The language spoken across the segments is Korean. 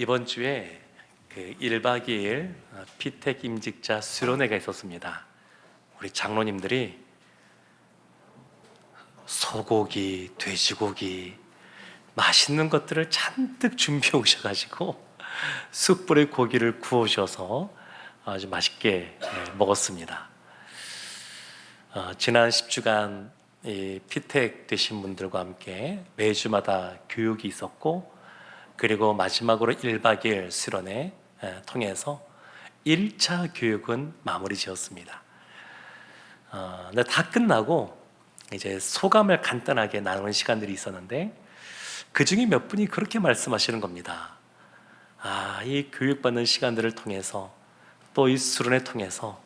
이번 주에 그 1박 2일 피택 임직자 수련회가 있었습니다. 우리 장로님들이 소고기, 돼지고기 맛있는 것들을 잔뜩 준비해 오셔가지고 숯불에 고기를 구우셔서 아주 맛있게 먹었습니다. 지난 10주간 이 피택 되신 분들과 함께 매주마다 교육이 있었고, 그리고 마지막으로 1박 2일 수련회 통해서 1차 교육은 마무리 지었습니다. 근데 다 끝나고 이제 소감을 간단하게 나누는 시간들이 있었는데, 그 중에 몇 분이 그렇게 말씀하시는 겁니다. 이 교육받는 시간들을 통해서, 또 이 수련회 통해서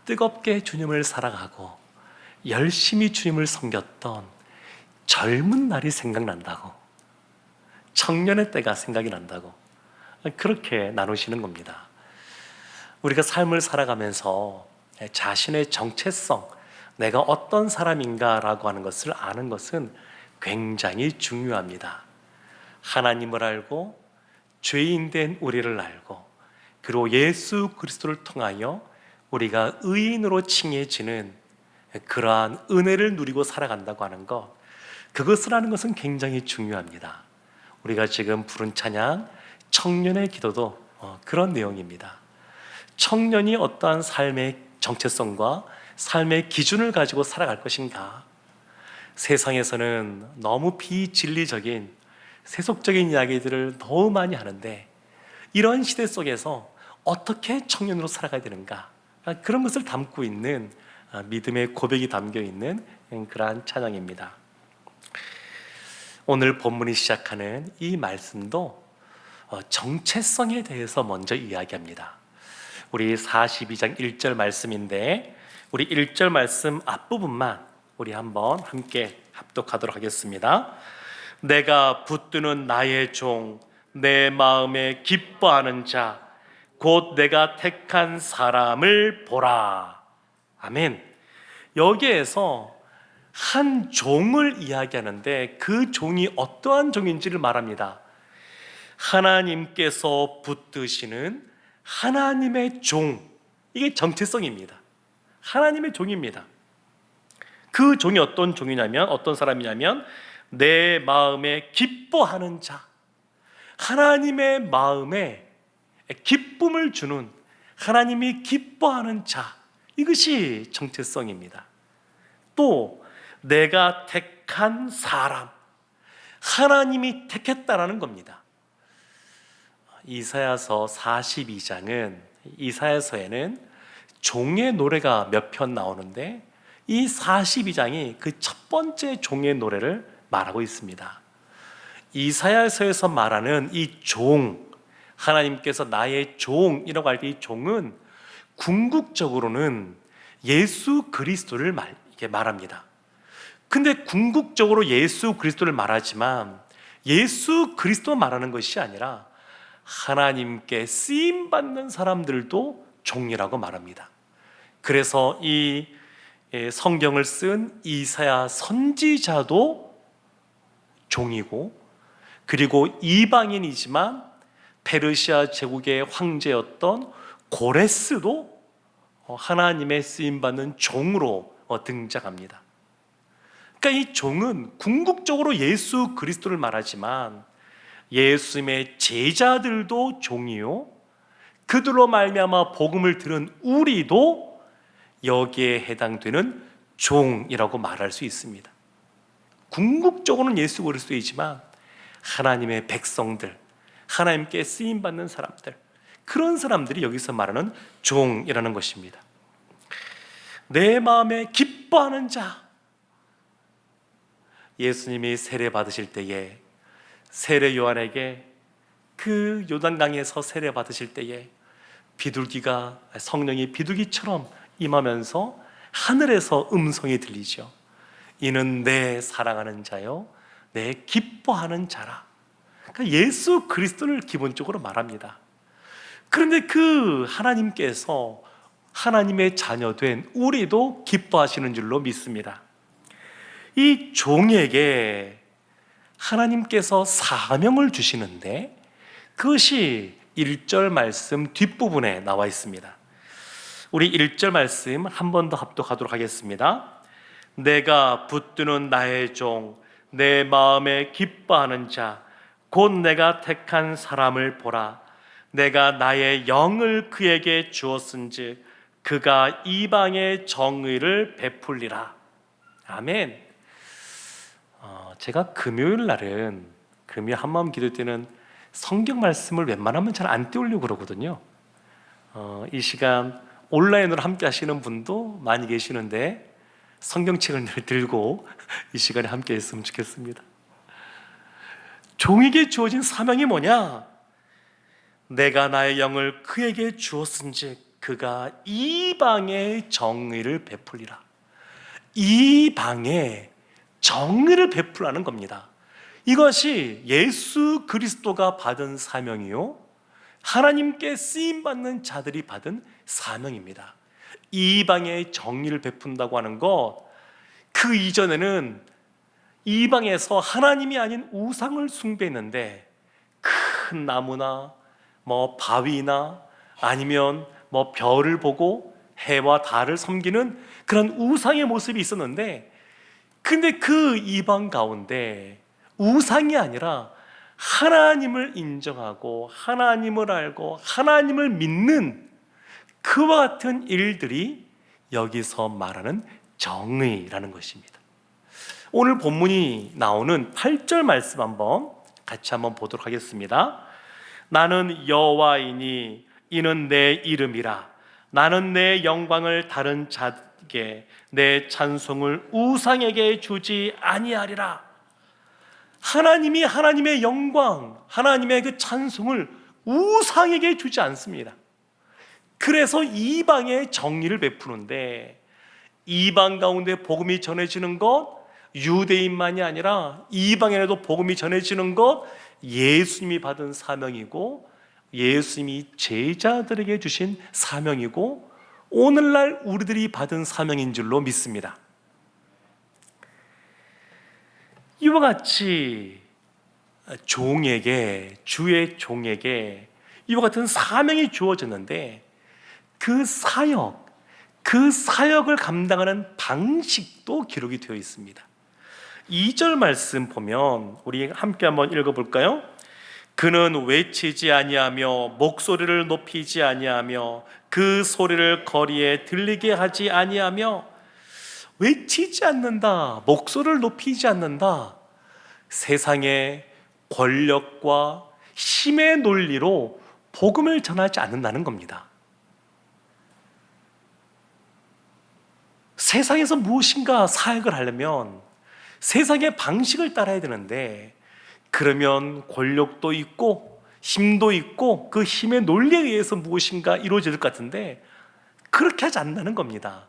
뜨겁게 주님을 사랑하고 열심히 주님을 섬겼던 젊은 날이 생각난다고, 청년의 때가 생각이 난다고 그렇게 나누시는 겁니다. 우리가 삶을 살아가면서 자신의 정체성, 내가 어떤 사람인가라고 하는 것을 아는 것은 굉장히 중요합니다. 하나님을 알고 죄인된 우리를 알고, 그리고 예수 그리스도를 통하여 우리가 의인으로 칭해지는 그러한 은혜를 누리고 살아간다고 하는 것, 그것을 아는 것은 굉장히 중요합니다. 우리가 지금 부른 찬양 청년의 기도도 그런 내용입니다. 청년이 어떠한 삶의 정체성과 삶의 기준을 가지고 살아갈 것인가? 세상에서는 너무 비진리적인 세속적인 이야기들을 너무 많이 하는데, 이런 시대 속에서 어떻게 청년으로 살아가야 되는가? 그런 것을 담고 있는 믿음의 고백이 담겨 있는 그러한 찬양입니다. 오늘 본문이 시작하는 이 말씀도 정체성에 대해서 먼저 이야기합니다. 우리 42장 1절 말씀인데, 우리 1절 말씀 앞부분만 우리 한번 함께 합독하도록 하겠습니다. 내가 붙드는 나의 종, 내 마음에 기뻐하는 자, 곧 내가 택한 사람을 보라. 아멘. 여기에서 한 종을 이야기하는데, 그 종이 어떠한 종인지를 말합니다. 하나님께서 붙드시는 하나님의 종, 이게 정체성입니다. 하나님의 종입니다. 그 종이 어떤 종이냐면, 어떤 사람이냐면 내 마음에 기뻐하는 자, 하나님의 마음에 기쁨을 주는, 하나님이 기뻐하는 자, 이것이 정체성입니다. 또 내가 택한 사람, 하나님이 택했다라는 겁니다. 이사야서 42장은, 이사야서에는 종의 노래가 몇 편 나오는데, 이 42장이 그 첫 번째 종의 노래를 말하고 있습니다. 이사야서에서 말하는 이 종, 하나님께서 나의 종이라고 할 때 이 종은 궁극적으로는 예수 그리스도를 말합니다. 근데 궁극적으로 예수 그리스도를 말하지만, 예수 그리스도 말하는 것이 아니라 하나님께 쓰임받는 사람들도 종이라고 말합니다. 그래서 이 성경을 쓴 이사야 선지자도 종이고, 그리고 이방인이지만 페르시아 제국의 황제였던 고레스도 하나님의 쓰임받는 종으로 등장합니다. 그러니까 이 종은 궁극적으로 예수 그리스도를 말하지만, 예수님의 제자들도 종이요, 그들로 말미암아 복음을 들은 우리도 여기에 해당되는 종이라고 말할 수 있습니다. 궁극적으로는 예수 그리스도이지만 하나님의 백성들, 하나님께 쓰임받는 사람들, 그런 사람들이 여기서 말하는 종이라는 것입니다. 내 마음에 기뻐하는 자, 예수님이 세례 받으실 때에, 세례 요한에게 그 요단강에서 세례 받으실 때에 비둘기가, 성령이 비둘기처럼 임하면서 하늘에서 음성이 들리죠. 이는 내 사랑하는 자요, 내 기뻐하는 자라. 그러니까 예수 그리스도를 기본적으로 말합니다. 그런데 그 하나님께서 하나님의 자녀된 우리도 기뻐하시는 줄로 믿습니다. 이 종에게 하나님께서 사명을 주시는데, 그것이 1절 말씀 뒷부분에 나와 있습니다. 우리 1절 말씀 한 번 더 합독하도록 하겠습니다. 내가 붙드는 나의 종, 내 마음에 기뻐하는 자, 곧 내가 택한 사람을 보라. 내가 나의 영을 그에게 주었은즉 그가 이방의 정의를 베풀리라. 아멘. 제가 금요일 날은 금요 한마음 기도 때는 성경 말씀을 웬만하면 잘 안 띄우려고 그러거든요. 이 시간 온라인으로 함께 하시는 분도 많이 계시는데 성경책을 늘 들고 이 시간에 함께 했으면 좋겠습니다. 종에게 주어진 사명이 뭐냐? 내가 나의 영을 그에게 주었은즉 그가 이방의 정의를 베풀리라. 이방의 정의를 베풀라는 겁니다. 이것이 예수 그리스도가 받은 사명이요, 하나님께 쓰임받는 자들이 받은 사명입니다. 이방의 정의를 베푼다고 하는 것, 그 이전에는 이방에서 하나님이 아닌 우상을 숭배했는데 큰 나무나 바위나 아니면 별을 보고 해와 달을 섬기는 그런 우상의 모습이 있었는데, 근데 그 이방 가운데 우상이 아니라 하나님을 인정하고 하나님을 알고 하나님을 믿는 그와 같은 일들이 여기서 말하는 정의라는 것입니다. 오늘 본문이 나오는 8절 말씀 같이 한번 보도록 하겠습니다. 나는 여호와이니 이는 내 이름이라. 나는 내 영광을 다른 자에게, 내 찬송을 우상에게 주지 아니하리라. 하나님이 하나님의 영광, 하나님의 그 찬송을 우상에게 주지 않습니다. 그래서 이방의 정의를 베푸는데, 이방 가운데 복음이 전해지는 것, 유대인만이 아니라 이방인에도 복음이 전해지는 것, 예수님이 받은 사명이고 예수님이 제자들에게 주신 사명이고 오늘날 우리들이 받은 사명인 줄로 믿습니다. 이와 같이 종에게, 주의 종에게 이와 같은 사명이 주어졌는데 그 사역을 감당하는 방식도 기록이 되어 있습니다. 2절 말씀 보면 우리 함께 한번 읽어볼까요? 그는 외치지 아니하며 목소리를 높이지 아니하며 그 소리를 거리에 들리게 하지 아니하며. 외치지 않는다, 목소리를 높이지 않는다. 세상의 권력과 힘의 논리로 복음을 전하지 않는다는 겁니다. 세상에서 무엇인가 사역을 하려면 세상의 방식을 따라야 되는데, 그러면 권력도 있고 힘도 있고 그 힘의 논리에 의해서 무엇인가 이루어질 것 같은데 그렇게 하지 않는다는 겁니다.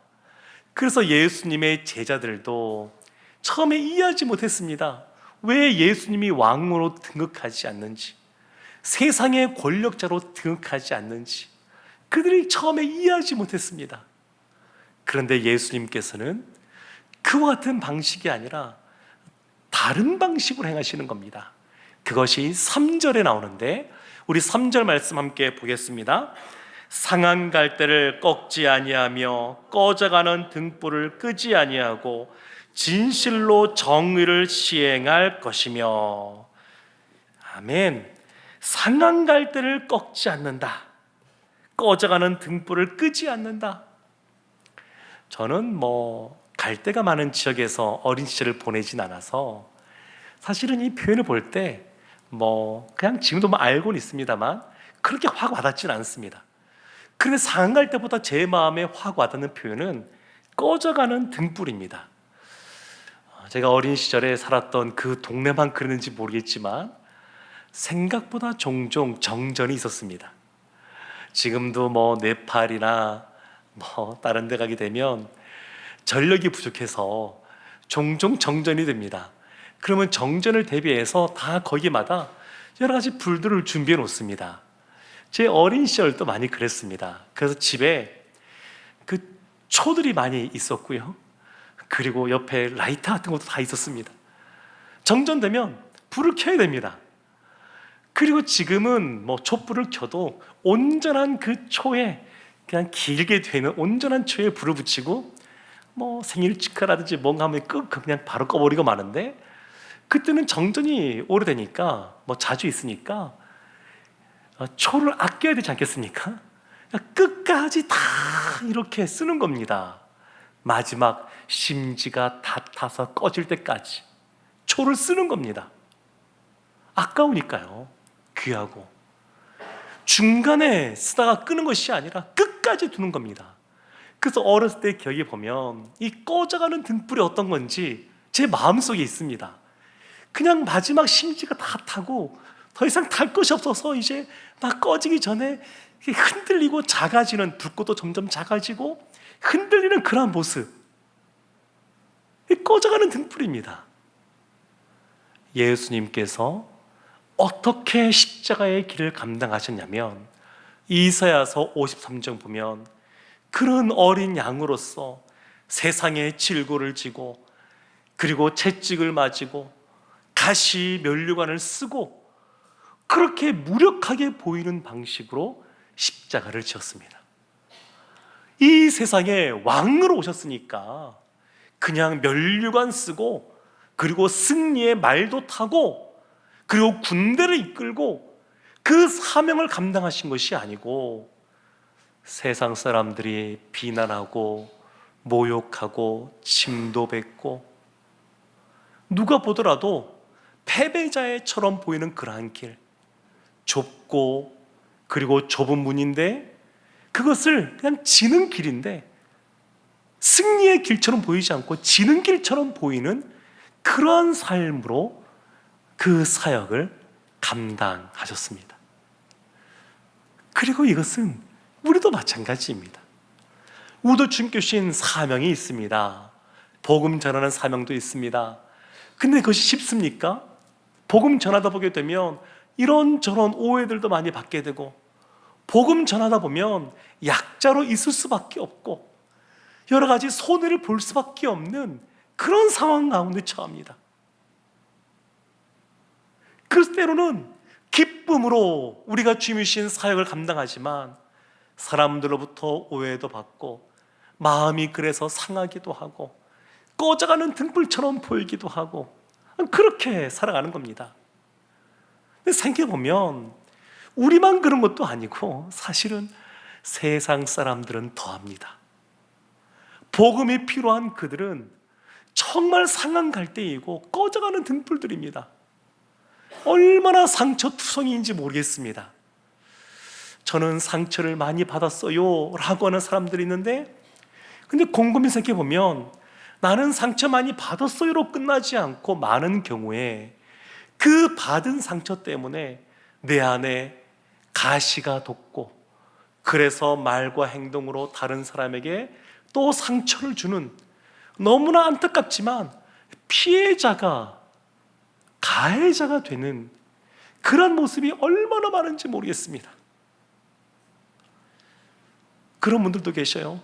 그래서 예수님의 제자들도 처음에 이해하지 못했습니다. 왜 예수님이 왕으로 등극하지 않는지, 세상의 권력자로 등극하지 않는지 그들이 처음에 이해하지 못했습니다. 그런데 예수님께서는 그와 같은 방식이 아니라 다른 방식으로 행하시는 겁니다. 그것이 3절에 나오는데 우리 3절 말씀 함께 보겠습니다. 상한 갈대를 꺾지 아니하며 꺼져가는 등불을 끄지 아니하고 진실로 정의를 시행할 것이며. 아멘. 상한 갈대를 꺾지 않는다, 꺼져가는 등불을 끄지 않는다. 저는 갈대가 많은 지역에서 어린 시절을 보내진 않아서 사실은 이 표현을 볼 때 그냥 지금도 알고는 있습니다만 그렇게 확 와닿지는 않습니다. 그런데 상한 갈대보다 제 마음에 확 와닿는 표현은 꺼져가는 등불입니다. 제가 어린 시절에 살았던 그 동네만 그랬는지 모르겠지만 생각보다 종종 정전이 있었습니다. 지금도 네팔이나 다른 데 가게 되면 전력이 부족해서 종종 정전이 됩니다. 그러면 정전을 대비해서 다 거기마다 여러 가지 불들을 준비해 놓습니다. 제 어린 시절도 많이 그랬습니다. 그래서 집에 그 초들이 많이 있었고요, 그리고 옆에 라이터 같은 것도 다 있었습니다. 정전되면 불을 켜야 됩니다. 그리고 지금은 뭐 촛불을 켜도 온전한 그 초에, 그냥 길게 되는 온전한 초에 불을 붙이고 뭐 생일 축하라든지 뭔가 하면 그냥 바로 꺼버리고 마는데, 그때는 정전이 오래되니까 뭐 자주 있으니까 초를 아껴야 되지 않겠습니까? 끝까지 다 이렇게 쓰는 겁니다. 마지막 심지가 다 타서 꺼질 때까지 초를 쓰는 겁니다. 아까우니까요. 귀하고. 중간에 쓰다가 끄는 것이 아니라 끝까지 두는 겁니다. 그래서 어렸을 때 기억해 보면 이 꺼져가는 등불이 어떤 건지 제 마음속에 있습니다. 그냥 마지막 심지가 다 타고 더 이상 탈 것이 없어서 이제 막 꺼지기 전에 흔들리고 작아지는, 불꽃도 점점 작아지고 흔들리는 그런 모습, 꺼져가는 등불입니다. 예수님께서 어떻게 십자가의 길을 감당하셨냐면, 이사야서 53장 보면 그런 어린 양으로서 세상의 질고를 지고, 그리고 채찍을 맞이고 가시 면류관을 쓰고 그렇게 무력하게 보이는 방식으로 십자가를 지었습니다. 이 세상에 왕으로 오셨으니까 그냥 면류관 쓰고, 그리고 승리의 말도 타고, 그리고 군대를 이끌고 그 사명을 감당하신 것이 아니고, 세상 사람들이 비난하고 모욕하고 침도 뱉고 누가 보더라도 패배자처럼 보이는 그러한 길, 좁고 그리고 좁은 문인데 그것을 그냥 지는 길인데, 승리의 길처럼 보이지 않고 지는 길처럼 보이는 그러한 삶으로 그 사역을 감당하셨습니다. 그리고 이것은 우리도 마찬가지입니다. 우리도 주님께 주신 사명이 있습니다. 복음 전하는 사명도 있습니다. 근데 그것이 쉽습니까? 복음 전하다 보게 되면 이런저런 오해들도 많이 받게 되고, 복음 전하다 보면 약자로 있을 수밖에 없고 여러 가지 손해를 볼 수밖에 없는 그런 상황 가운데 처합니다. 그래서 때로는 기쁨으로 우리가 주님이 주신 사역을 감당하지만 사람들로부터 오해도 받고 마음이 그래서 상하기도 하고 꺼져가는 등불처럼 보이기도 하고 그렇게 살아가는 겁니다. 근데 생각해보면 우리만 그런 것도 아니고 사실은 세상 사람들은 더합니다. 복음이 필요한 그들은 정말 상한 갈대이고 꺼져가는 등불들입니다. 얼마나 상처투성이인지 모르겠습니다. 저는 상처를 많이 받았어요 라고 하는 사람들이 있는데, 근데 곰곰이 생각해보면 나는 상처 많이 받았어요로 끝나지 않고 많은 경우에 그 받은 상처 때문에 내 안에 가시가 돋고, 그래서 말과 행동으로 다른 사람에게 또 상처를 주는, 너무나 안타깝지만 피해자가 가해자가 되는 그런 모습이 얼마나 많은지 모르겠습니다. 그런 분들도 계셔요.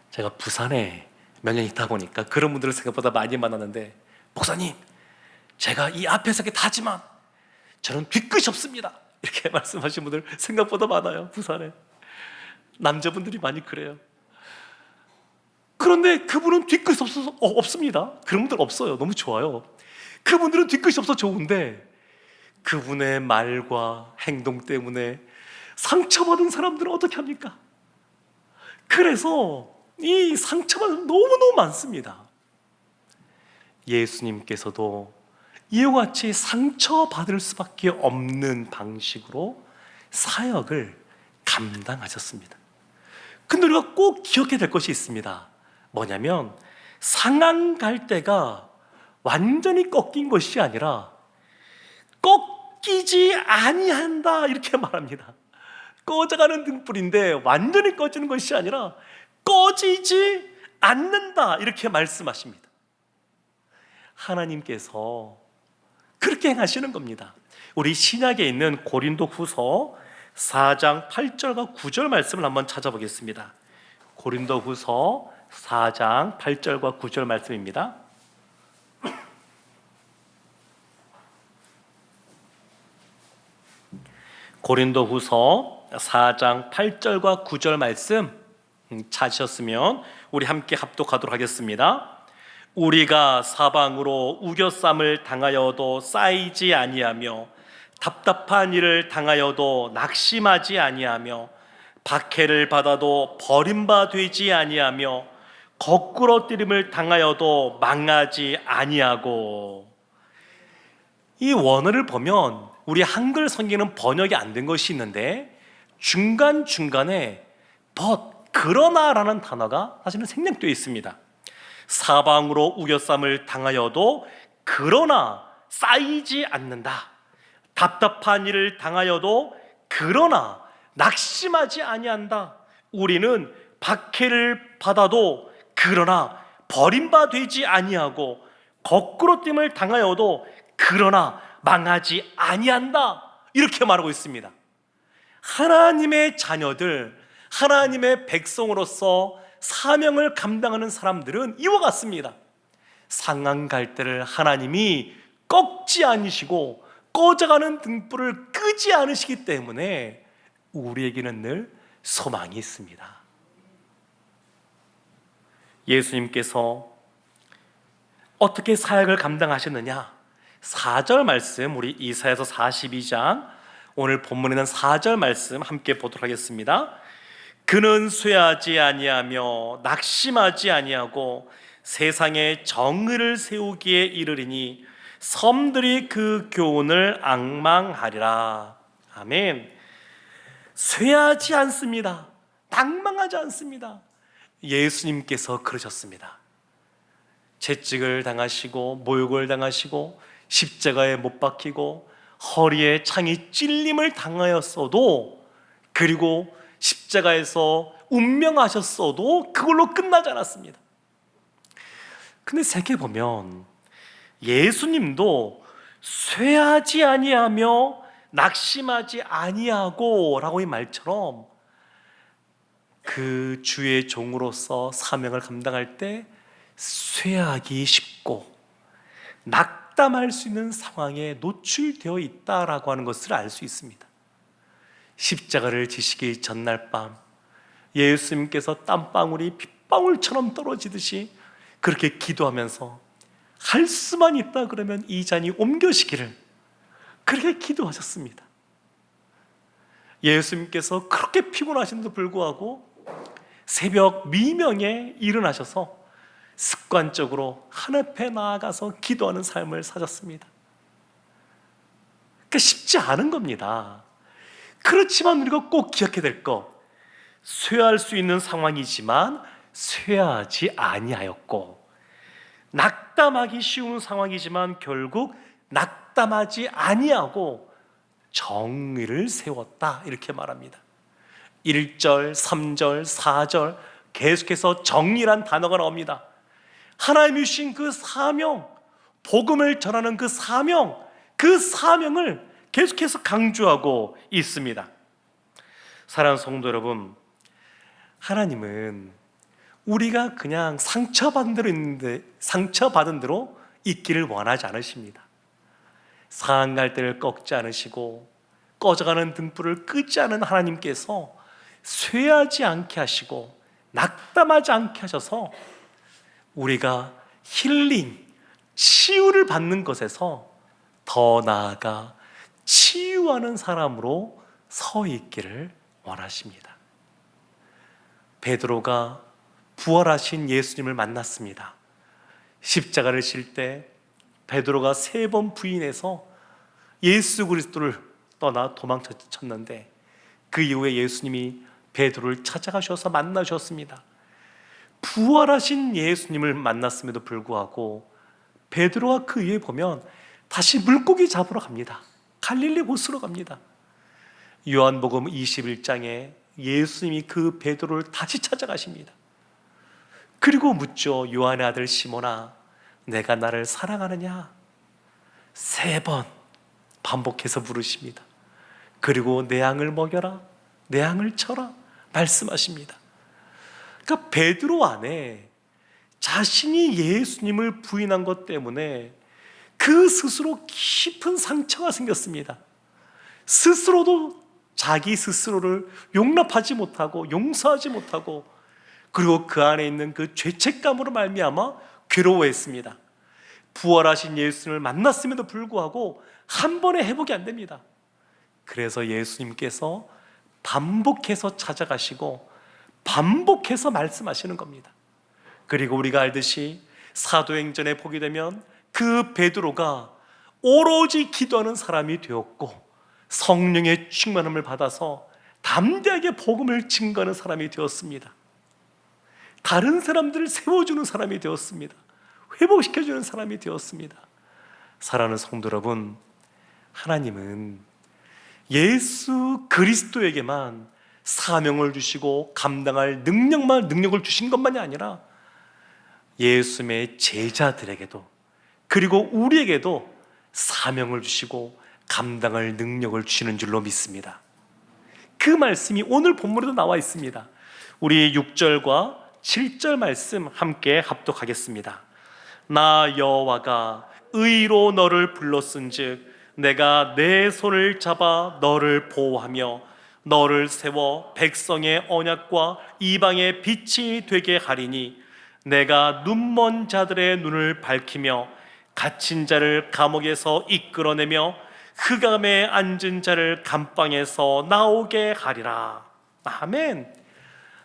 제가 부산에 몇 년 있다 보니까 그런 분들을 생각보다 많이 만났는데, 목사님, 제가 이 앞에 서게 다지만 저는 뒤끝이 없습니다, 이렇게 말씀하신 분들 생각보다 많아요. 부산에 남자분들이 많이 그래요. 그런데 그분은 뒤끝이 없습니다. 그런 분들 없어요. 너무 좋아요. 그분들은 뒤끝이 없어 좋은데 그분의 말과 행동 때문에 상처받은 사람들은 어떻게 합니까? 그래서 이 상처받은 너무너무 많습니다. 예수님께서도 이와 같이 상처받을 수밖에 없는 방식으로 사역을 감당하셨습니다. 근데 우리가 꼭 기억해야 될 것이 있습니다. 뭐냐면 상한 갈대가 완전히 꺾인 것이 아니라 꺾이지 아니한다, 이렇게 말합니다. 꺼져가는 등불인데 완전히 꺼지는 것이 아니라 꺼지지 않는다, 이렇게 말씀하십니다. 하나님께서 그렇게 행하시는 겁니다. 우리 신약에 있는 고린도후서 4장 8절과 9절 말씀을 한번 찾아보겠습니다. 고린도후서 4장 8절과 9절 말씀입니다. 고린도후서 4장 8절과 9절 말씀 찾으셨으면 우리 함께 합독하도록 하겠습니다. 우리가 사방으로 우겨쌈을 당하여도 쌓이지 아니하며 답답한 일을 당하여도 낙심하지 아니하며 박해를 받아도 버림바 되지 아니하며 거꾸러뜨림을 당하여도 망하지 아니하고. 이 원어를 보면 우리 한글 성경은 번역이 안 된 것이 있는데 중간중간에 but, 그러나라는 단어가 사실은 생략되어 있습니다. 사방으로 우겨쌈을 당하여도 그러나 쌓이지 않는다. 답답한 일을 당하여도 그러나 낙심하지 아니한다. 우리는 박해를 받아도 그러나 버림받지 아니하고 거꾸로됨을 당하여도 그러나 망하지 아니한다. 이렇게 말하고 있습니다. 하나님의 자녀들, 하나님의 백성으로서 사명을 감당하는 사람들은 이와 같습니다. 상한 갈대를 하나님이 꺾지 않으시고 꺼져가는 등불을 끄지 않으시기 때문에 우리에게는 늘 소망이 있습니다. 예수님께서 어떻게 사역을 감당하셨느냐? 4절 말씀, 우리 이사야서 42장 오늘 본문에는 4절 말씀 함께 보도록 하겠습니다. 그는 쇠하지 아니하며 낙심하지 아니하고 세상에 정의를 세우기에 이르리니 섬들이 그 교훈을 앙망하리라. 아멘. 쇠하지 않습니다. 낭망하지 않습니다. 예수님께서 그러셨습니다. 채찍을 당하시고 모욕을 당하시고 십자가에 못 박히고 허리에 창이 찔림을 당하였어도, 그리고 십자가에서 운명하셨어도 그걸로 끝나지 않았습니다. 근데 생각해보면 예수님도 쇠하지 아니하며 낙심하지 아니하고 라고 이 말처럼 그 주의 종으로서 사명을 감당할 때 쇠하기 쉽고 낙담할 수 있는 상황에 노출되어 있다라고 하는 것을 알 수 있습니다. 십자가를 지시기 전날 밤 예수님께서 땀방울이 빗방울처럼 떨어지듯이 그렇게 기도하면서 할 수만 있다 그러면 이 잔이 옮겨지기를 그렇게 기도하셨습니다. 예수님께서 그렇게 피곤하신데도 불구하고 새벽 미명에 일어나셔서 습관적으로 하늘 앞에 나아가서 기도하는 삶을 사셨습니다. 그러니까 쉽지 않은 겁니다. 그렇지만 우리가 꼭 기억해야 될 것, 쇠할 수 있는 상황이지만 쇠하지 아니하였고, 낙담하기 쉬운 상황이지만 결국 낙담하지 아니하고 정의를 세웠다, 이렇게 말합니다. 1절, 3절, 4절 계속해서 정의란 단어가 나옵니다. 하나님이 주신 그 사명, 복음을 전하는 그 사명, 그 사명을 계속해서 강조하고 있습니다. 사랑하는 성도 여러분, 하나님은 우리가 그냥 상처받은 대로 있는데 상처받은 대로 있기를 원하지 않으십니다. 상한 갈대를 꺾지 않으시고 꺼져가는 등불을 끄지 않은 하나님께서 쇠하지 않게 하시고 낙담하지 않게 하셔서 우리가 힐링, 치유를 받는 것에서 더 나아가 치유하는 사람으로 서 있기를 원하십니다. 베드로가 부활하신 예수님을 만났습니다. 십자가를 질 때 베드로가 3번 부인해서 예수 그리스도를 떠나 도망쳤는데 그 이후에 예수님이 베드로를 찾아가셔서 만나셨습니다. 부활하신 예수님을 만났음에도 불구하고 베드로가 그 이후에 보면 다시 물고기 잡으러 갑니다. 갈릴리 호수로 갑니다. 요한복음 21장에 예수님이 그 베드로를 다시 찾아가십니다. 그리고 묻죠. 요한의 아들 시몬아, 내가 나를 사랑하느냐? 3번 반복해서 물으십니다. 그리고 내 양을 먹여라, 내 양을 쳐라 말씀하십니다. 그러니까 베드로 안에 자신이 예수님을 부인한 것 때문에 그 스스로 깊은 상처가 생겼습니다. 스스로도 자기 스스로를 용납하지 못하고 용서하지 못하고, 그리고 그 안에 있는 그 죄책감으로 말미암아 괴로워했습니다. 부활하신 예수님을 만났음에도 불구하고 한 번에 회복이 안 됩니다. 그래서 예수님께서 반복해서 찾아가시고 반복해서 말씀하시는 겁니다. 그리고 우리가 알듯이 사도행전에 보게 되면 그 베드로가 오로지 기도하는 사람이 되었고 성령의 충만함을 받아서 담대하게 복음을 증거하는 사람이 되었습니다. 다른 사람들을 세워주는 사람이 되었습니다. 회복시켜주는 사람이 되었습니다. 사랑하는 성도 여러분, 하나님은 예수 그리스도에게만 사명을 주시고 감당할 능력을 주신 것만이 아니라 예수님의 제자들에게도, 그리고 우리에게도 사명을 주시고 감당할 능력을 주시는 줄로 믿습니다. 그 말씀이 오늘 본문에도 나와 있습니다. 우리 6절과 7절 말씀 함께 합독하겠습니다. 나 여호와가 의로 너를 불렀은즉 내가 내 손을 잡아 너를 보호하며 너를 세워 백성의 언약과 이방의 빛이 되게 하리니 내가 눈먼 자들의 눈을 밝히며 갇힌 자를 감옥에서 이끌어내며 흑암에 앉은 자를 감방에서 나오게 하리라. 아멘.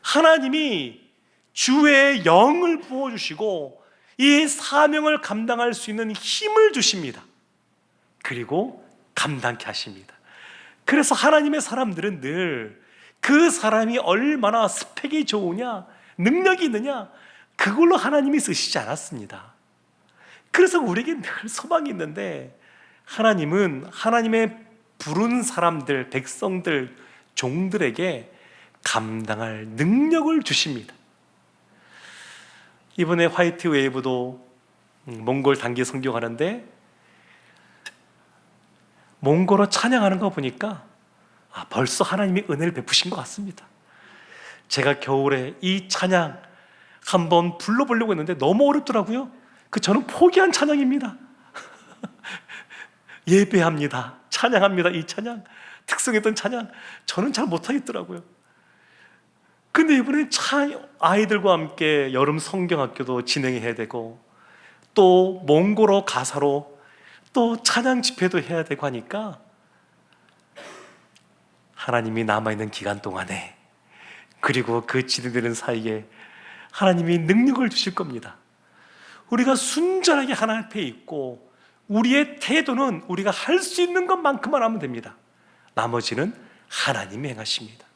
하나님이 주의 영을 부어주시고 이 사명을 감당할 수 있는 힘을 주십니다. 그리고 감당케 하십니다. 그래서 하나님의 사람들은 늘 그 사람이 얼마나 스펙이 좋으냐, 능력이 있느냐, 그걸로 하나님이 쓰시지 않았습니다. 그래서 우리에게 늘 소망이 있는데, 하나님은 하나님의 부른 사람들, 백성들, 종들에게 감당할 능력을 주십니다. 이번에 화이트 웨이브도 몽골 단기 선교하는데 몽골어 찬양하는 거 보니까 벌써 하나님이 은혜를 베푸신 것 같습니다. 제가 겨울에 이 찬양 한번 불러보려고 했는데 너무 어렵더라고요. 저는 포기한 찬양입니다. 예배합니다, 찬양합니다, 이 찬양, 특성했던 찬양, 저는 잘 못하겠더라고요. 근데 이번에 아이들과 함께 여름 성경학교도 진행해야 되고 또 몽골어 가사로 또 찬양 집회도 해야 되고 하니까 하나님이 남아있는 기간 동안에, 그리고 그 진행되는 사이에 하나님이 능력을 주실 겁니다. 우리가 순전하게 하나님 앞에 있고 우리의 태도는 우리가 할 수 있는 것만큼만 하면 됩니다. 나머지는 하나님이 행하십니다.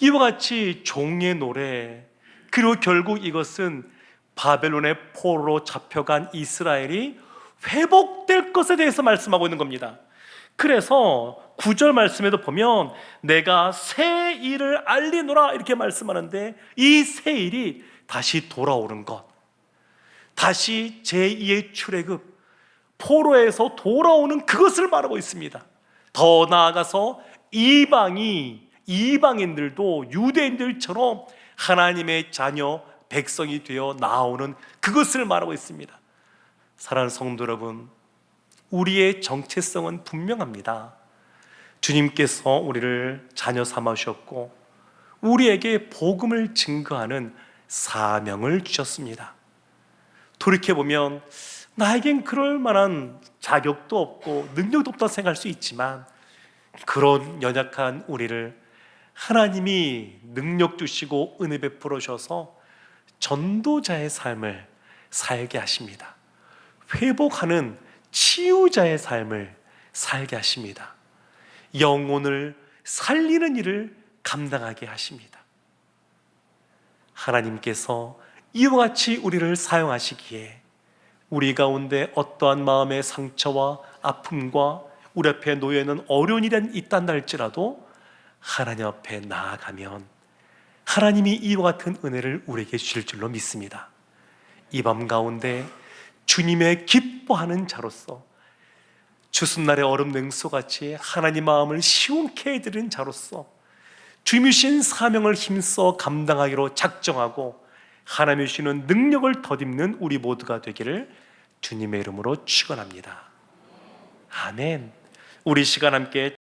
이와 같이 종의 노래, 그리고 결국 이것은 바벨론의 포로로 잡혀간 이스라엘이 회복될 것에 대해서 말씀하고 있는 겁니다. 그래서 9절 말씀에도 보면 내가 새 일을 알리노라 이렇게 말씀하는데, 이 새 일이 다시 돌아오는 것, 다시 제2의 출애굽, 포로에서 돌아오는 그것을 말하고 있습니다. 더 나아가서 이방인들도 유대인들처럼 하나님의 자녀 백성이 되어 나오는 그것을 말하고 있습니다. 사랑하는 성도 여러분, 우리의 정체성은 분명합니다. 주님께서 우리를 자녀 삼으셨고 우리에게 복음을 증거하는 사명을 주셨습니다. 돌이켜보면 나에겐 그럴 만한 자격도 없고 능력도 없다고 생각할 수 있지만, 그런 연약한 우리를 하나님이 능력 주시고 은혜 베풀어 주셔서 전도자의 삶을 살게 하십니다. 회복하는 치유자의 삶을 살게 하십니다. 영혼을 살리는 일을 감당하게 하십니다. 하나님께서 이와 같이 우리를 사용하시기에 우리 가운데 어떠한 마음의 상처와 아픔과 우리 앞에 놓여있는 어려운 일이 있단다 할지라도 하나님 앞에 나아가면 하나님이 이와 같은 은혜를 우리에게 주실 줄로 믿습니다. 이 밤 가운데 주님의 기뻐하는 자로서, 추수날의 얼음 냉소같이 하나님 마음을 시원케 해드리는 자로서 주님이 주신 사명을 힘써 감당하기로 작정하고 하나님이 주시는 능력을 덧입는 우리 모두가 되기를 주님의 이름으로 축원합니다. 아멘. 우리 시간 함께